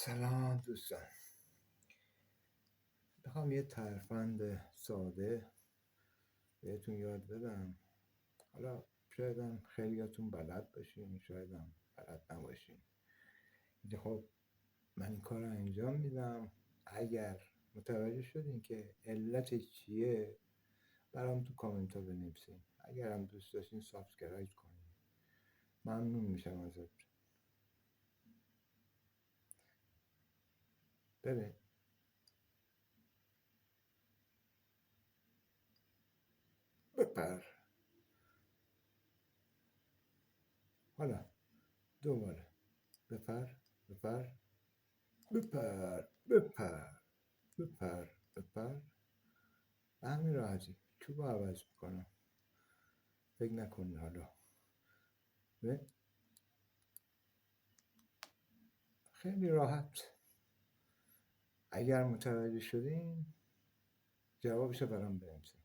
سلام دوستان، میخوام یه ترفند ساده بهتون یاد بدم. حالا شایدم خیلیاتون بلد باشین، شایدم بلد نباشین. خب من این کار رو انجام میدم. اگر متوجه شدین که علتش چیه برام تو کامنت ها بنویسین. اگر هم دوست داشتین سابسکرایب کنین، ممنون میشم ازت. ببین، بپر. حالا دوباره بپر، بپر، بپر، بپر، بپر، بپر. به همین راحتی چوب عوض میکنم. فکر نکنید حالا خیلی راحت. اگر متوجه شدین جوابشو برام بنویسین.